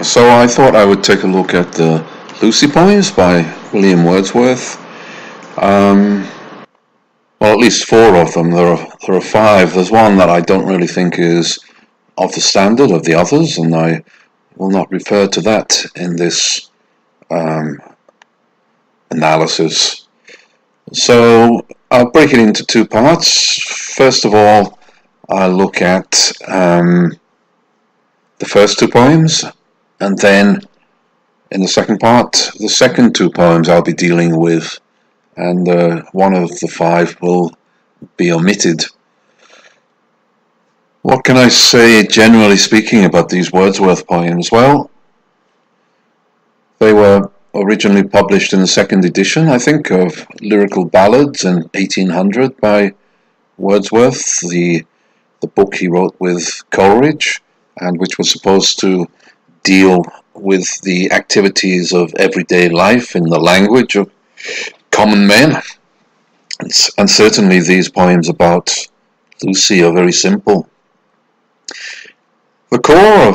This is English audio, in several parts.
So I thought I would take a look at the Lucy poems by William Wordsworth. Um, well, at least four of them. There are five. There's one that I don't really think is of the standard of the others, and I will not refer to that in this um, analysis. So I'll break it into two parts. First of all, I'll look at the first two poems, and then in the second part, the second two poems I'll be dealing with, and one of the five will be omitted. What can I say generally speaking about these Wordsworth poems? Well, they were originally published in the second edition, I think, of Lyrical Ballads in 1800 by Wordsworth, the book he wrote with Coleridge, and which was supposed to deal with the activities of everyday life in the language of common men. And certainly these poems about Lucy are very simple. The core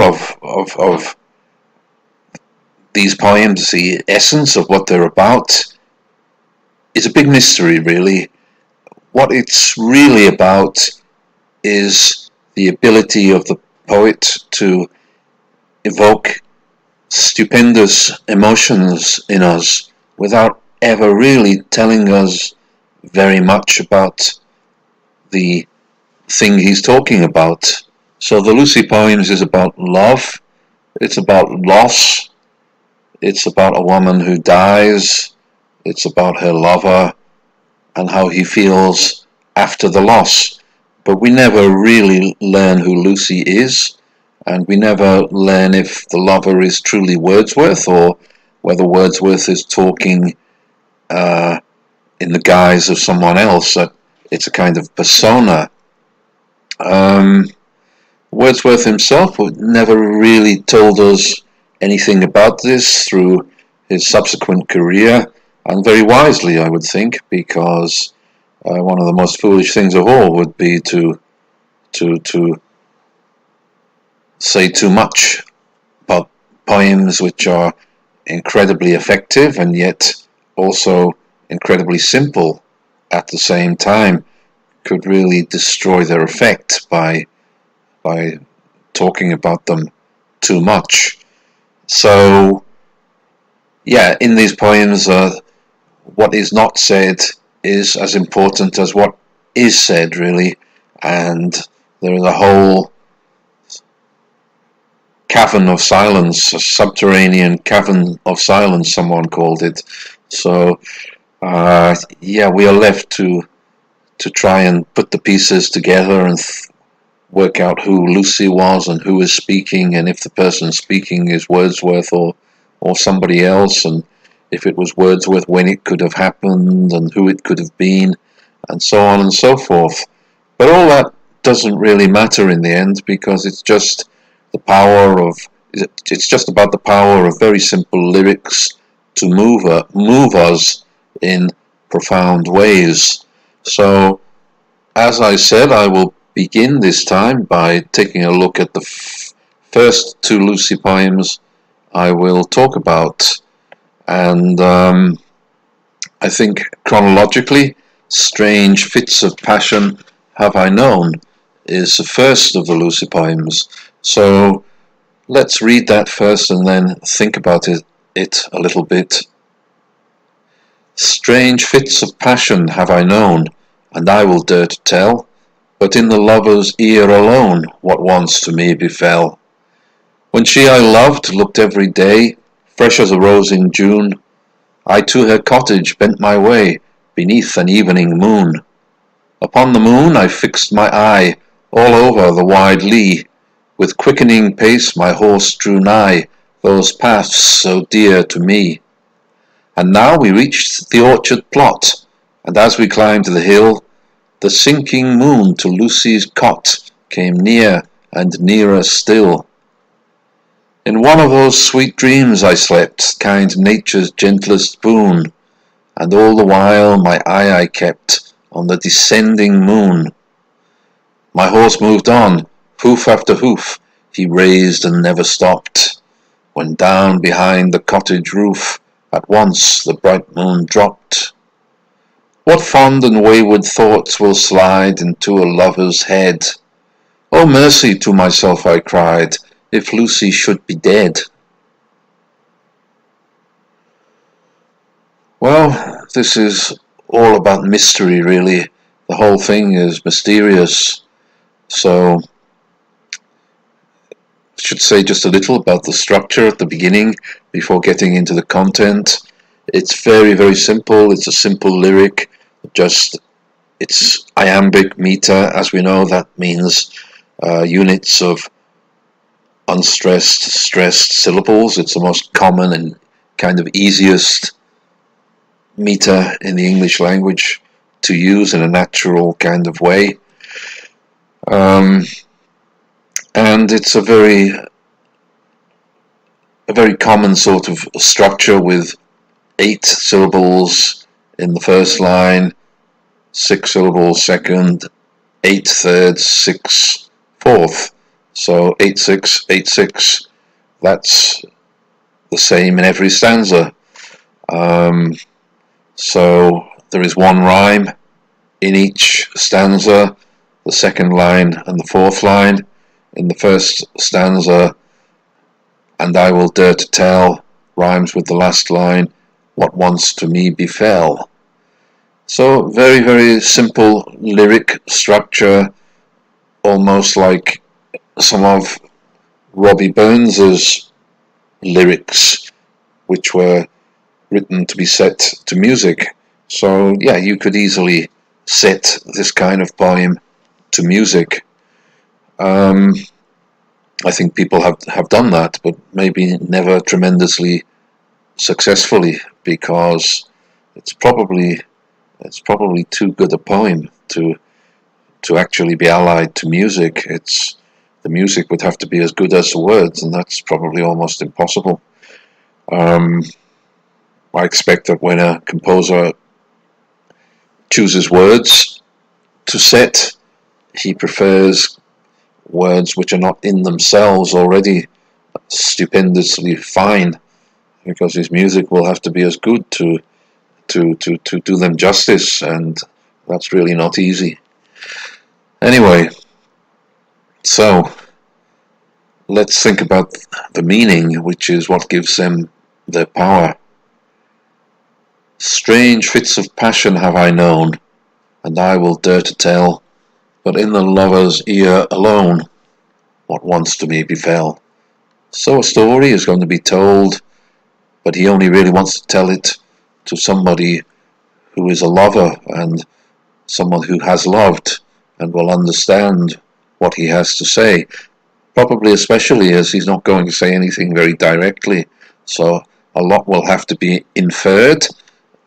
of these poems, the essence of what they're about, is a big mystery, really. What it's really about is the ability of the poet to evoke stupendous emotions in us without ever really telling us very much about the thing he's talking about. So the Lucy poems is about love, it's about loss, it's about a woman who dies, it's about her lover and how he feels after the loss. But we never really learn who Lucy is, and we never learn if the lover is truly Wordsworth or whether Wordsworth is talking in the guise of someone else. It's a kind of persona. Wordsworth himself never really told us anything about this through his subsequent career, and very wisely, I would think, because one of the most foolish things of all would be to say too much about poems which are incredibly effective and yet also incredibly simple at the same time. Could really destroy their effect by talking about them too much. So yeah, in these poems what is not said is as important as what is said, really, and there is a whole cavern of silence, a subterranean cavern of silence, someone called it. So yeah, we are left to try and put the pieces together and work out who Lucy was and who is speaking, and if the person speaking is Wordsworth or somebody else, and if it was Wordsworth, when it could have happened and who it could have been, and so on and so forth. But all that doesn't really matter in the end, because it's just it's just about the power of very simple lyrics to move us in profound ways. So, as I said, I will begin this time by taking a look at the first two Lucy poems I will talk about. And I think chronologically, Strange Fits of Passion Have I Known is the first of the Lucy poems. So let's read that first and then think about it a little bit. Strange fits of passion have I known, and I will dare to tell, but in the lover's ear alone what once to me befell. When she I loved looked every day, fresh as a rose in June, I to her cottage bent my way, beneath an evening moon. Upon the moon I fixed my eye, all over the wide lea, with quickening pace my horse drew nigh, those paths so dear to me. And now we reached the orchard plot, and as we climbed the hill, the sinking moon to Lucy's cot came near and nearer still. In one of those sweet dreams I slept, kind nature's gentlest boon, and all the while my eye I kept on the descending moon. My horse moved on, hoof after hoof, he raised and never stopped, when down behind the cottage roof at once the bright moon dropped. What fond and wayward thoughts will slide into a lover's head? Oh, mercy to myself, I cried, if Lucy should be dead. Well, this is all about mystery, really. The whole thing is mysterious. So, I should say just a little about the structure at the beginning before getting into the content. It's very, very simple. It's a simple lyric. It's iambic meter. As we know, that means units of unstressed, stressed syllables. It's the most common and kind of easiest meter in the English language to use in a natural kind of way. And it's a very common sort of structure with 8 syllables in the first line, 6 syllables second, 8 third, 6 fourth. So 8-6, 8-6. That's the same in every stanza. So there is one rhyme in each stanza, the second line and the fourth line. In the first stanza, and I will dare to tell, rhymes with the last line, what once to me befell. So very, very simple lyric structure, almost like some of Robbie Burns's lyrics, which were written to be set to music. So yeah, you could easily set this kind of poem to music. I think people have done that, but maybe never tremendously successfully, because it's probably too good a poem to actually be allied to music. The music would have to be as good as the words, and that's probably almost impossible. I expect that when a composer chooses words to set, he prefers words which are not in themselves already stupendously fine, because his music will have to be as good to do them justice, and that's really not easy. Anyway, so let's think about the meaning, which is what gives them their power. Strange fits of passion have I known, and I will dare to tell, but in the lover's ear alone, what once to me befell. So a story is going to be told, but he only really wants to tell it to somebody who is a lover and someone who has loved and will understand what he has to say. Probably especially as he's not going to say anything very directly, so a lot will have to be inferred,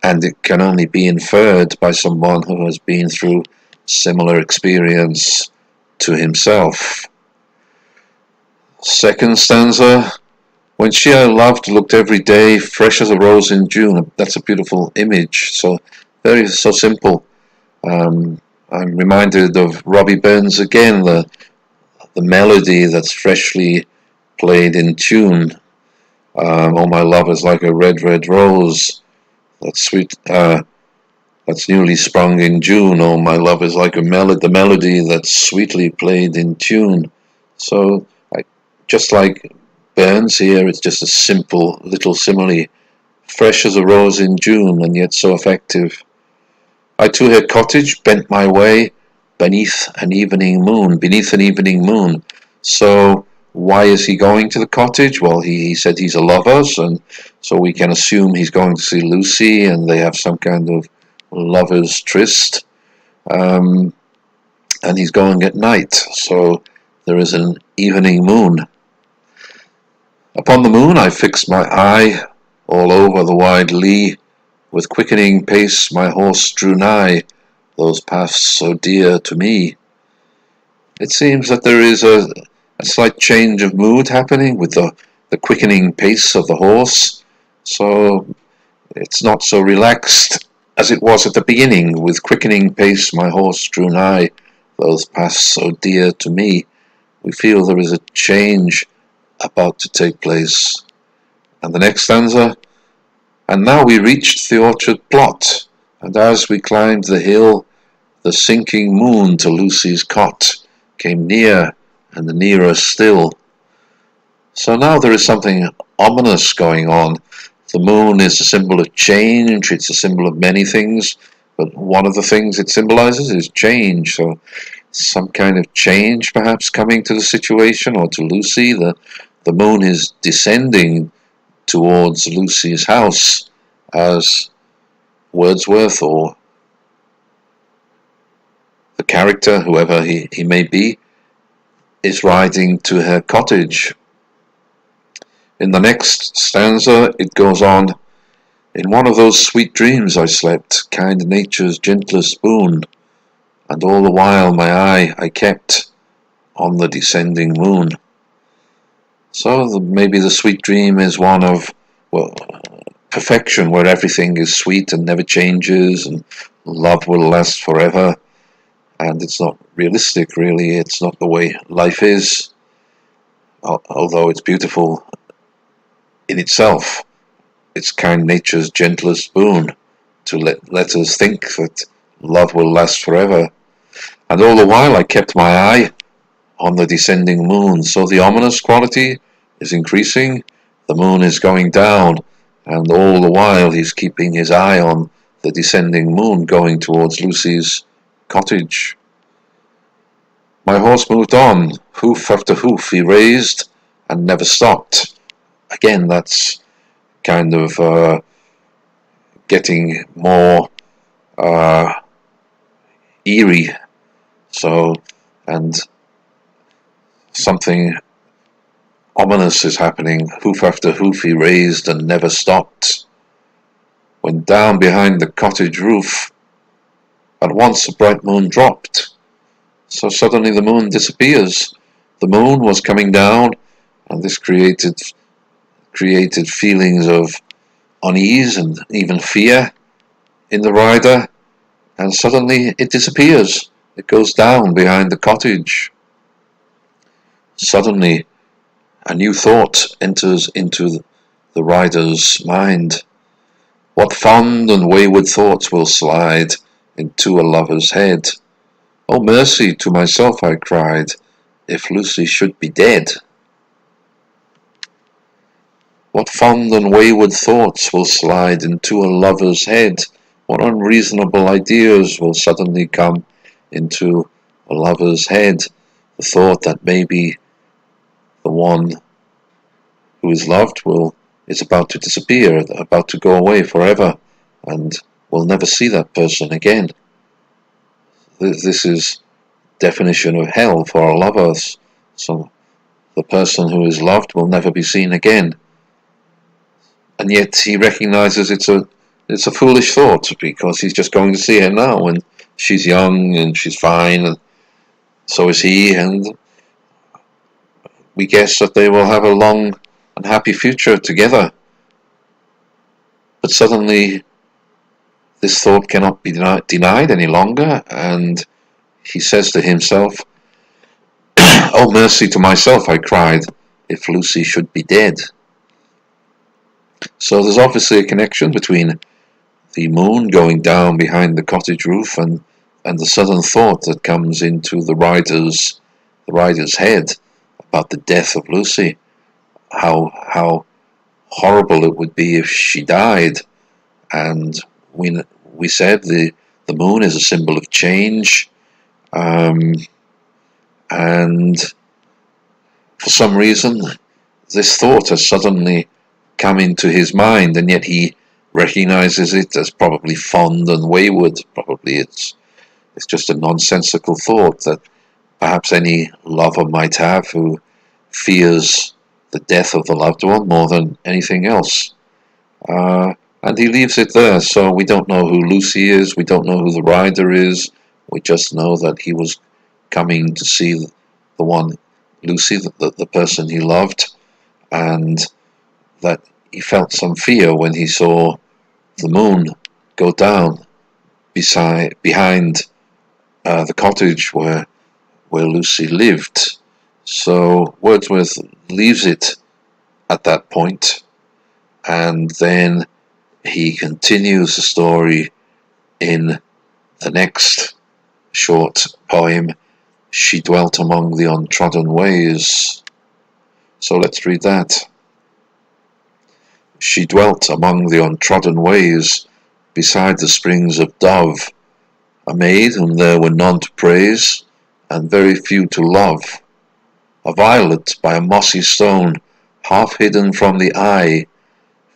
and it can only be inferred by someone who has been through similar experience to himself. Second stanza, when she I loved looked every day fresh as a rose in June. That's a beautiful image, so simple. I'm reminded of Robbie Burns again, the melody that's freshly played in tune. Oh, my love is like a red, red rose, that's sweet, that's newly sprung in June. Oh, my love is like the melody that's sweetly played in tune. So, just like Burns here, it's just a simple little simile, fresh as a rose in June, and yet so effective. I to her cottage bent my way beneath an evening moon. So why is he going to the cottage? Well, he said he's a lover, and so we can assume he's going to see Lucy, and they have some kind of lover's tryst, and he's going at night, so there is an evening moon. Upon the moon I fixed my eye, all over the wide lea, with quickening pace my horse drew nigh, those paths so dear to me. It seems that there is a slight change of mood happening with the quickening pace of the horse, so it's not so relaxed as it was at the beginning. With quickening pace my horse drew nigh, those paths so dear to me. we feel there is a change about to take place. And the next stanza, and now we reached the orchard plot, and as we climbed the hill, the sinking moon to Lucy's cot came near and nearer still. So now there is something ominous going on. The moon is a symbol of change, it's a symbol of many things, but one of the things it symbolizes is change. So some kind of change perhaps coming to the situation or to Lucy. The moon is descending towards Lucy's house as Wordsworth, or the character, whoever he may be, is riding to her cottage. In the next stanza it goes on, in one of those sweet dreams I slept, kind nature's gentlest boon, and all the while my eye I kept on the descending moon. So maybe the sweet dream is one of, well, perfection, where everything is sweet and never changes, and love will last forever. And it's not realistic, really. It's not the way life is, although it's beautiful in itself. It's kind nature's gentlest boon to let us think that love will last forever. And all the while I kept my eye on the descending moon. So the ominous quality is increasing, the moon is going down, and all the while he's keeping his eye on the descending moon going towards Lucy's cottage. My horse moved on, hoof after hoof he raised, and never stopped. Again, that's kind of getting more eerie. So, and something ominous is happening. Hoof after hoof he raised and never stopped. When down behind the cottage roof, at once a bright moon dropped. So suddenly the moon disappears. The moon was coming down, and this created feelings of unease and even fear in the rider, and suddenly it disappears. It goes down behind the cottage. Suddenly a new thought enters into the rider's mind. What fond and wayward thoughts will slide into a lover's head? Oh, mercy to myself, I cried, if Lucy should be dead. What fond and wayward thoughts will slide into a lover's head? What unreasonable ideas will suddenly come into a lover's head? The thought that maybe the one who is loved is about to disappear, about to go away forever, and will never see that person again. This is definition of hell for our lovers. So the person who is loved will never be seen again. And yet he recognizes it's a foolish thought, because he's just going to see her now, and she's young and she's fine, and so is he, and we guess that they will have a long and happy future together. But suddenly this thought cannot be denied any longer, and he says to himself, oh, mercy to myself, I cried, if Lucy should be dead. So there's obviously a connection between the moon going down behind the cottage roof and the sudden thought that comes into the rider's head about the death of Lucy. How horrible it would be if she died. And we said the moon is a symbol of change, and for some reason this thought has suddenly come into his mind, and yet he recognizes it as probably fond and wayward. Probably it's just a nonsensical thought that perhaps any lover might have who fears the death of the loved one more than anything else. And he leaves it there. So we don't know who Lucy is, we don't know who the rider is, we just know that he was coming to see the one, Lucy, the person he loved, and that he felt some fear when he saw the moon go down behind the cottage where Lucy lived. So Wordsworth leaves it at that point, and then he continues the story in the next short poem, She Dwelt Among the Untrodden Ways. So let's read that. She dwelt among the untrodden ways, beside the springs of Dove, a maid whom there were none to praise, and very few to love, a violet by a mossy stone, half hidden from the eye,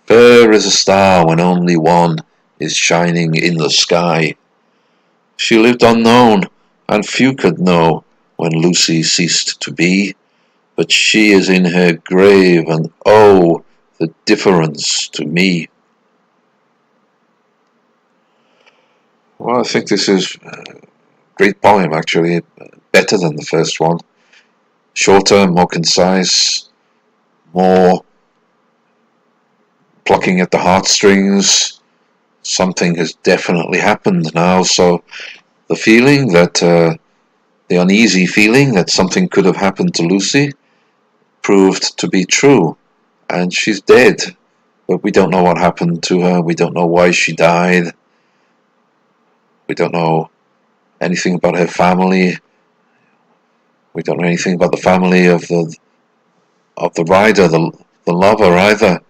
fair as a star when only one is shining in the sky. She lived unknown, and few could know when Lucy ceased to be, but she is in her grave, and oh, the difference to me. Well, I think this is a great poem, actually, better than the first one. Shorter, more concise, more plucking at the heartstrings. Something has definitely happened now, so the feeling that, the uneasy feeling that something could have happened to Lucy proved to be true, and she's dead, but we don't know what happened to her, we don't know why she died, we don't know anything about her family, we don't know anything about the family of the rider, the lover either.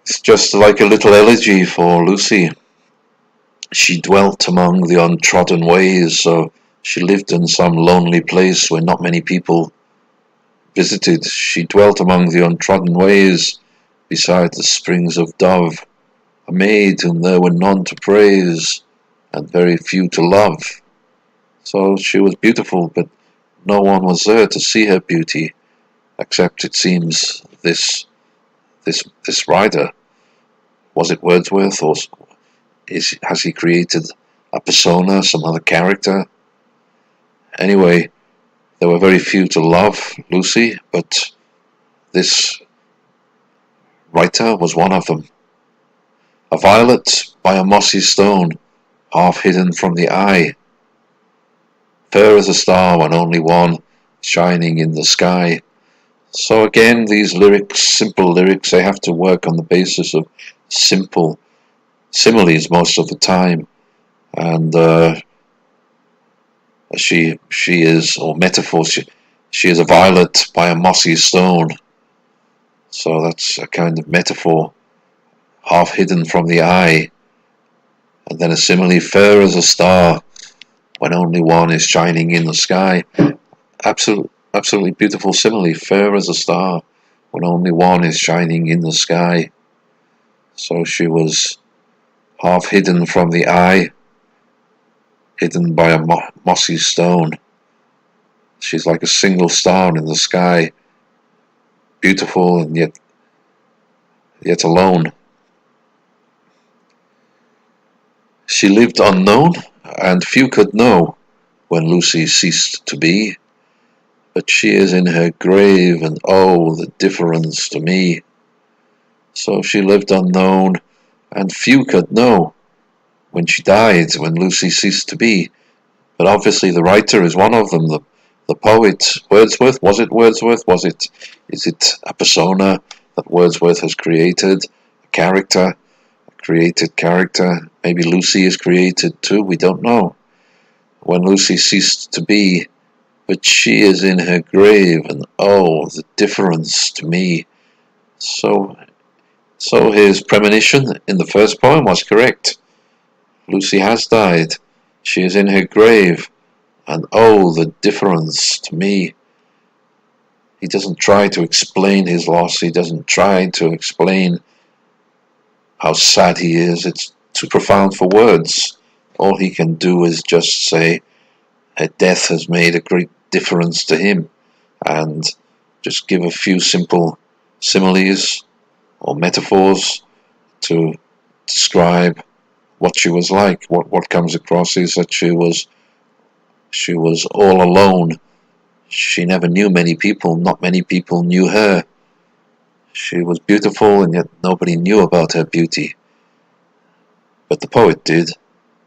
It's just like a little elegy for Lucy. She dwelt among the untrodden ways, so she lived in some lonely place where not many people visited. She dwelt among the untrodden ways, beside the springs of Dove, a maid whom there were none to praise, and very few to love. So she was beautiful, but no one was there to see her beauty, except, it seems, this writer. Was it Wordsworth, or has he created a persona, some other character? Anyway, there were very few to love Lucy, but this writer was one of them. A violet by a mossy stone, half hidden from the eye, fair as a star when only one shining in the sky. So again, these lyrics, simple lyrics, they have to work on the basis of simple similes most of the time, and she is, or metaphors, she is a violet by a mossy stone, so that's a kind of metaphor, half hidden from the eye, and then a simile, fair as a star when only one is shining in the sky. Absolutely beautiful simile, fair as a star when only one is shining in the sky. So she was half hidden from the eye, hidden by a mossy stone. She's like a single star in the sky, beautiful and yet alone. She lived unknown, and few could know when Lucy ceased to be, but she is in her grave, and oh, the difference to me. So she lived unknown, and few could know when she died, when Lucy ceased to be. But obviously the writer is one of them, the poet. Wordsworth, was it Wordsworth? Is it a persona that Wordsworth has created? A character, a created character? Maybe Lucy is created too, we don't know. When Lucy ceased to be, but she is in her grave, and oh, the difference to me. So his premonition in the first poem was correct. Lucy has died. She is in her grave, and oh, the difference to me. He doesn't try to explain his loss. He doesn't try to explain how sad he is. It's too profound for words. All he can do is just say her death has made a great difference to him, and just give a few simple similes or metaphors to describe what she was like. What comes across is that she was all alone. She never knew many people. Not many people knew her. She was beautiful, and yet nobody knew about her beauty. But the poet did.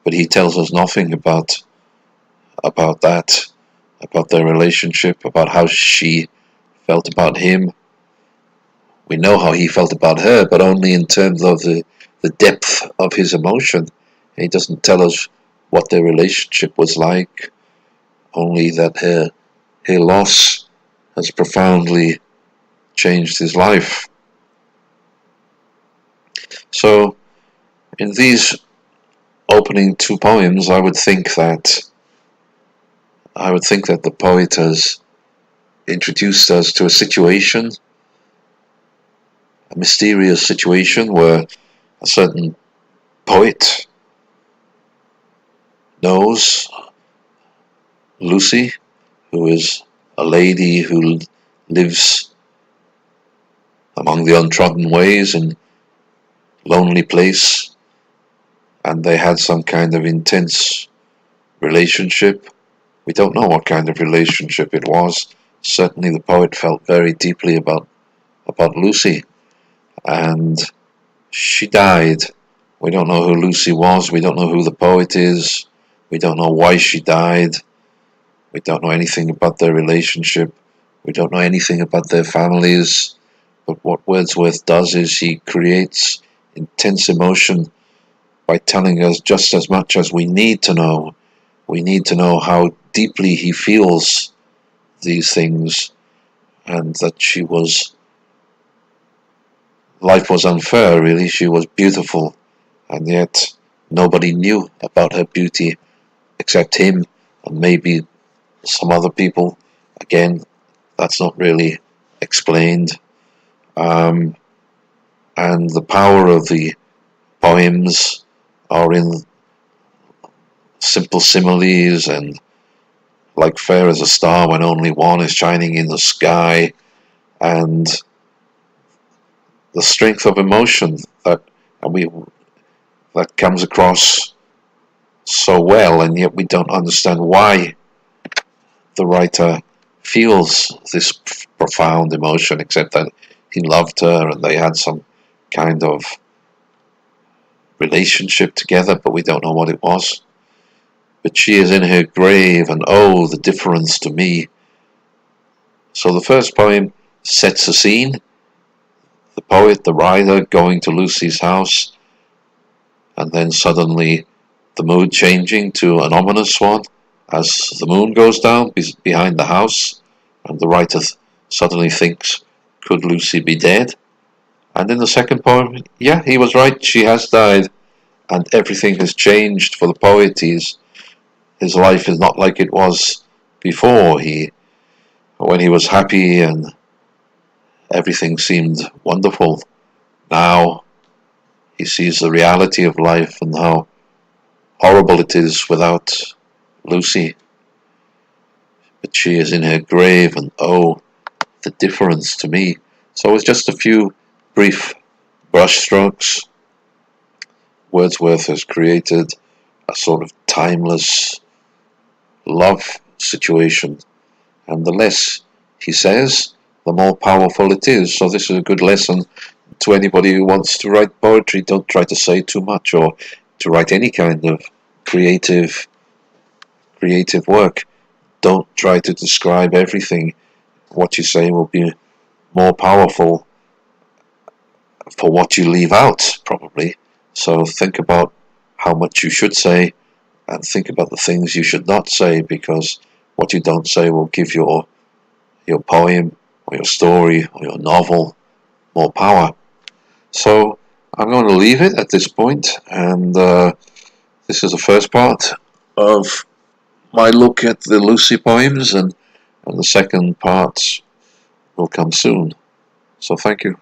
But he tells us nothing about that. about their relationship, about how she felt about him. We know how he felt about her, but only in terms of the depth of his emotion. He doesn't tell us what their relationship was like, only that her loss has profoundly changed his life. So, in these opening two poems, I would think that the poet has introduced us to a situation, a mysterious situation where a certain poet knows Lucy, who is a lady who lives among the untrodden ways in a lonely place, and they had some kind of intense relationship. We don't know what kind of relationship it was. Certainly the poet felt very deeply about Lucy, and she died. We don't know who Lucy was, we don't know who the poet is, we don't know why she died, we don't know anything about their relationship, we don't know anything about their families. But what Wordsworth does is he creates intense emotion by telling us just as much as we need to know. We need to know how deeply he feels these things, and that life was unfair, really. She was beautiful, and yet nobody knew about her beauty except him and maybe some other people. Again, that's not really explained. And the power of the poems are in simple similes, and like fair as a star when only one is shining in the sky, and the strength of emotion that comes across so well, and yet we don't understand why the writer feels this profound emotion, except that he loved her and they had some kind of relationship together, but we don't know what it was. But she is in her grave, and oh, the difference to me. So the first poem sets a scene, the poet, the writer, going to Lucy's house, and then suddenly the mood changing to an ominous one as the moon goes down behind the house, and the writer suddenly thinks, could Lucy be dead? And in the second poem, yeah, he was right, she has died, and everything has changed for the poet. His life is not like it was before. When he was happy and everything seemed wonderful, now he sees the reality of life and how horrible it is without Lucy. But she is in her grave, and oh, the difference to me. So it's just a few brief brushstrokes. Wordsworth has created a sort of timeless love situation, and the less he says, the more powerful it is. So this is a good lesson to anybody who wants to write poetry. Don't try to say too much, or to write any kind of creative work. Don't try to describe everything. What you say will be more powerful for what you leave out, probably. So think about how much you should say, and think about the things you should not say, because what you don't say will give your poem or your story or your novel more power. So I'm going to leave it at this point, and this is the first part of my look at the Lucy poems, and the second part will come soon. So thank you.